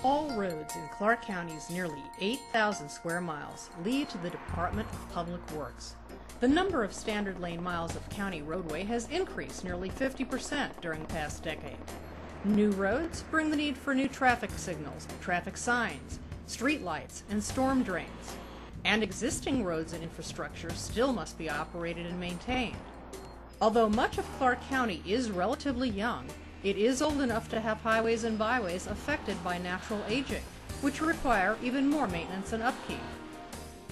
All roads in Clark County's nearly 8,000 square miles lead to the Department of Public Works. The number of standard lane miles of county roadway has increased nearly 50% during the past decade. New roads bring the need for new traffic signals, traffic signs, street lights, and storm drains. And existing roads and infrastructure still must be operated and maintained. Although much of Clark County is relatively young, it is old enough to have highways and byways affected by natural aging, which require even more maintenance and upkeep.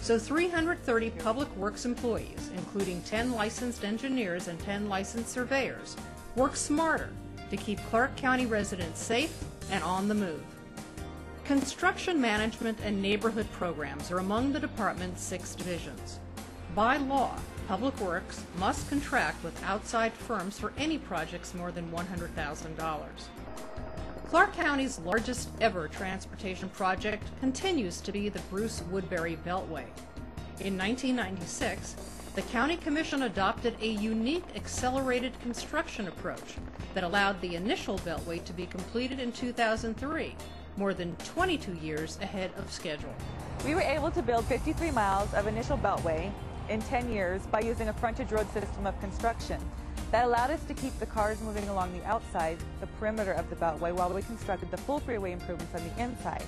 So 330 Public Works employees, including 10 licensed engineers and 10 licensed surveyors, work smarter to keep Clark County residents safe and on the move. Construction management and neighborhood programs are among the department's 6 divisions. By law, Public Works must contract with outside firms for any projects more than $100,000. Clark County's largest ever transportation project continues to be the Bruce Woodbury Beltway. In 1996, the County Commission adopted a unique accelerated construction approach that allowed the initial beltway to be completed in 2003, more than 22 years ahead of schedule. We were able to build 53 miles of initial beltway in 10 years by using a frontage road system of construction. That allowed us to keep the cars moving along the outside, the perimeter of the beltway, while we constructed the full freeway improvements on the inside.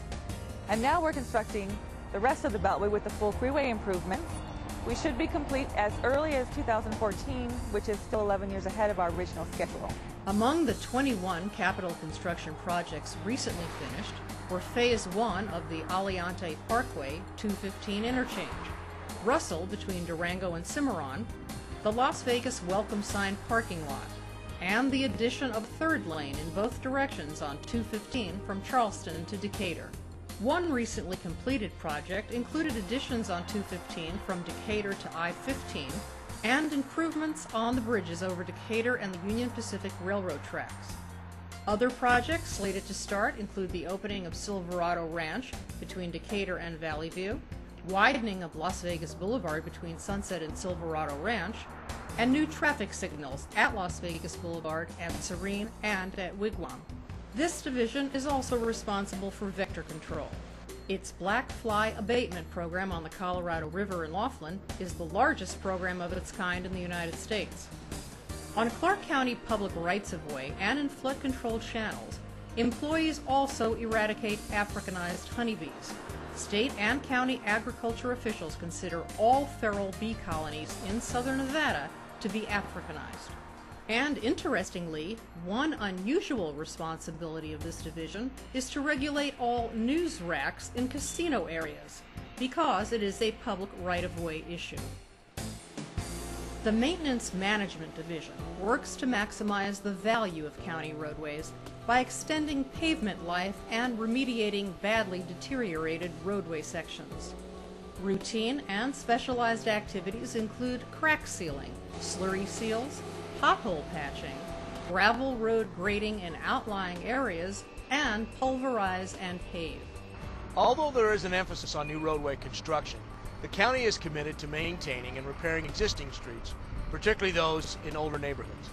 And now we're constructing the rest of the beltway with the full freeway improvements. We should be complete as early as 2014, which is still 11 years ahead of our original schedule. Among the 21 capital construction projects recently finished were Phase 1 of the Aliante Parkway 215 interchange, Russell between Durango and Cimarron, the Las Vegas Welcome Sign parking lot, and the addition of third lane in both directions on 215 from Charleston to Decatur. One recently completed project included additions on 215 from Decatur to I-15 and improvements on the bridges over Decatur and the Union Pacific Railroad tracks. Other projects slated to start include the opening of Silverado Ranch between Decatur and Valley View, widening of Las Vegas Boulevard between Sunset and Silverado Ranch, and new traffic signals at Las Vegas Boulevard, at Serene, and at Wigwam. This division is also responsible for vector control. Its black fly abatement program on the Colorado River in Laughlin is the largest program of its kind in the United States. On Clark County public rights-of-way and in flood-controlled channels, employees also eradicate Africanized honeybees. State and county agriculture officials consider all feral bee colonies in southern Nevada to be Africanized. And interestingly, one unusual responsibility of this division is to regulate all news racks in casino areas, because it is a public right-of-way issue. The Maintenance Management Division works to maximize the value of county roadways by extending pavement life and remediating badly deteriorated roadway sections. Routine and specialized activities include crack sealing, slurry seals, pothole patching, gravel road grading in outlying areas, and pulverize and pave. Although there is an emphasis on new roadway construction, the county is committed to maintaining and repairing existing streets, particularly those in older neighborhoods.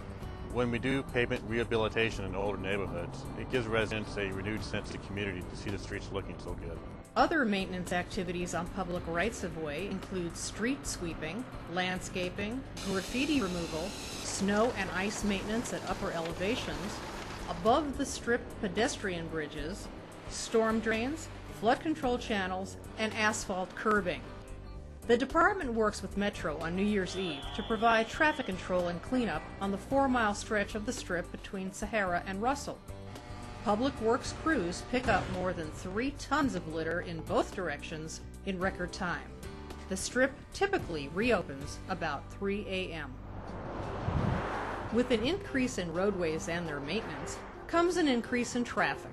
When we do pavement rehabilitation in older neighborhoods, it gives residents a renewed sense of community to see the streets looking so good. Other maintenance activities on public rights-of-way include street sweeping, landscaping, graffiti removal, snow and ice maintenance at upper elevations, above-the-strip pedestrian bridges, storm drains, flood control channels, and asphalt curbing. The department works with Metro on New Year's Eve to provide traffic control and cleanup on the 4-mile stretch of the strip between Sahara and Russell. Public Works crews pick up more than 3 tons of litter in both directions in record time. The strip typically reopens about 3 a.m. With an increase in roadways and their maintenance comes an increase in traffic.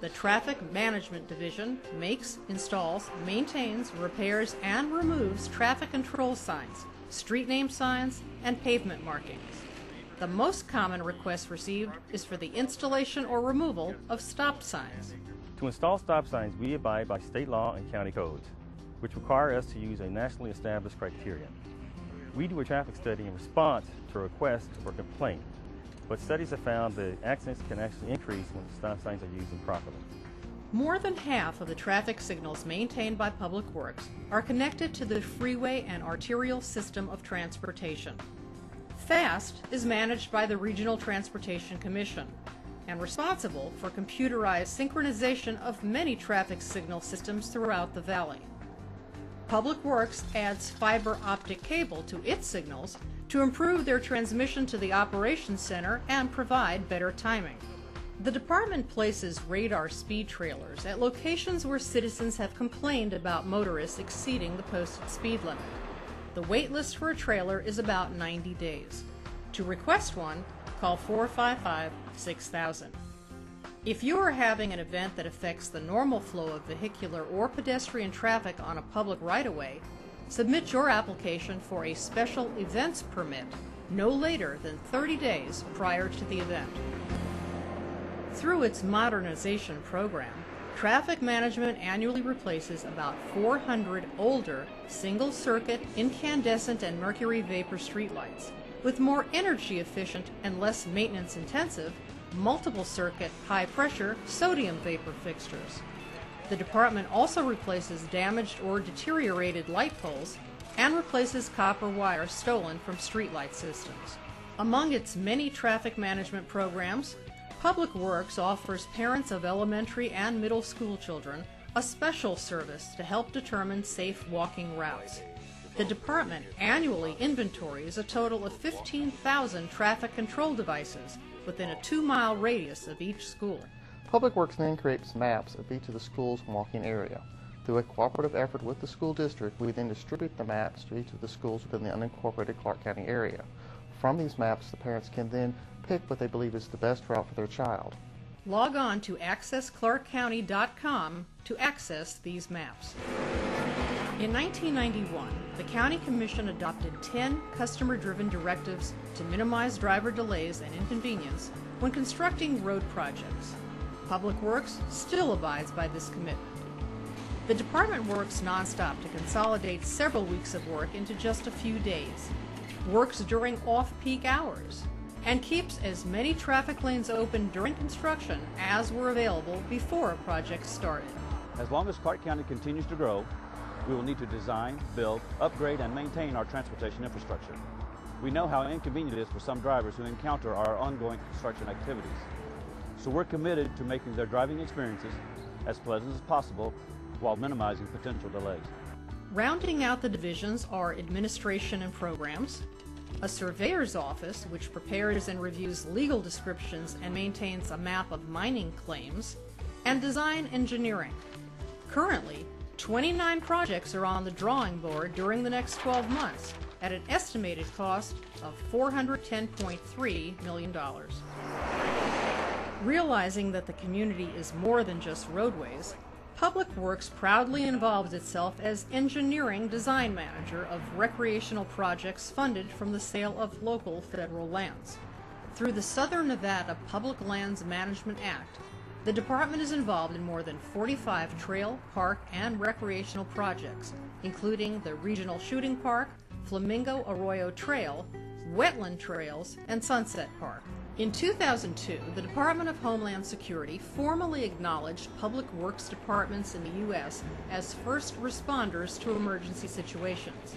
The Traffic Management Division makes, installs, maintains, repairs, and removes traffic control signs, street name signs, and pavement markings. The most common request received is for the installation or removal of stop signs. To install stop signs, we abide by state law and county codes, which require us to use a nationally established criteria. We do a traffic study in response to a request or complaint, but studies have found that accidents can actually increase when stop signs are used improperly. More than half of the traffic signals maintained by Public Works are connected to the freeway and arterial system of transportation. FAST is managed by the Regional Transportation Commission and responsible for computerized synchronization of many traffic signal systems throughout the valley. Public Works adds fiber optic cable to its signals to improve their transmission to the operations center and provide better timing. The department places radar speed trailers at locations where citizens have complained about motorists exceeding the posted speed limit. The wait list for a trailer is about 90 days. To request one, call 455-6000. If you are having an event that affects the normal flow of vehicular or pedestrian traffic on a public right-of-way, submit your application for a special events permit no later than 30 days prior to the event. Through its modernization program, traffic management annually replaces about 400 older single-circuit, incandescent, and mercury vapor streetlights with more energy-efficient and less maintenance-intensive multiple-circuit, high-pressure sodium vapor fixtures. The department also replaces damaged or deteriorated light poles and replaces copper wire stolen from streetlight systems. Among its many traffic management programs, Public Works offers parents of elementary and middle school children a special service to help determine safe walking routes. The department annually inventories a total of 15,000 traffic control devices within a 2-mile radius of each school. Public Works then creates maps of each of the school's walking area. Through a cooperative effort with the school district, we then distribute the maps to each of the schools within the unincorporated Clark County area. From these maps, the parents can then pick what they believe is the best route for their child. Log on to accessclarkcounty.com to access these maps. In 1991, the County Commission adopted 10 customer-driven directives to minimize driver delays and inconvenience when constructing road projects. Public Works still abides by this commitment. The department works nonstop to consolidate several weeks of work into just a few days, works during off-peak hours, and keeps as many traffic lanes open during construction as were available before a project started. As long as Clark County continues to grow, we will need to design, build, upgrade, and maintain our transportation infrastructure. We know how inconvenient it is for some drivers who encounter our ongoing construction activities. So we're committed to making their driving experiences as pleasant as possible while minimizing potential delays. Rounding out the divisions are administration and programs, a surveyor's office which prepares and reviews legal descriptions and maintains a map of mining claims, and design engineering. Currently, 29 projects are on the drawing board during the next 12 months at an estimated cost of $410.3 million. Realizing that the community is more than just roadways, Public Works proudly involves itself as engineering design manager of recreational projects funded from the sale of local federal lands. Through the Southern Nevada Public Lands Management Act, the department is involved in more than 45 trail, park, and recreational projects, including the Regional Shooting Park, Flamingo Arroyo Trail, Wetland Trails, and Sunset Park. In 2002, the Department of Homeland Security formally acknowledged Public Works departments in the U.S. as first responders to emergency situations.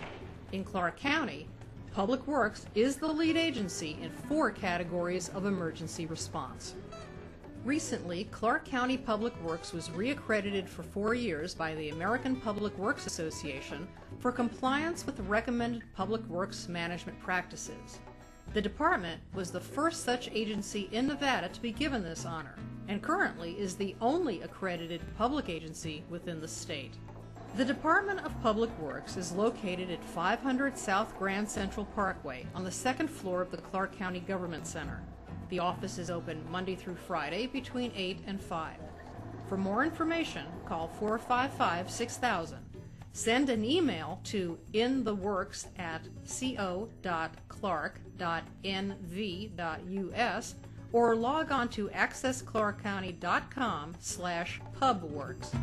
In Clark County, Public Works is the lead agency in 4 categories of emergency response. Recently, Clark County Public Works was reaccredited for 4 years by the American Public Works Association for compliance with recommended public works management practices. The department was the first such agency in Nevada to be given this honor, and currently is the only accredited public agency within the state. The Department of Public Works is located at 500 South Grand Central Parkway on the 2nd floor of the Clark County Government Center. The office is open Monday through Friday between 8 and 5. For more information, call 455-6000. Send an email to co.clark.nv.us or log on to accessclarkcounty.com/pubworks.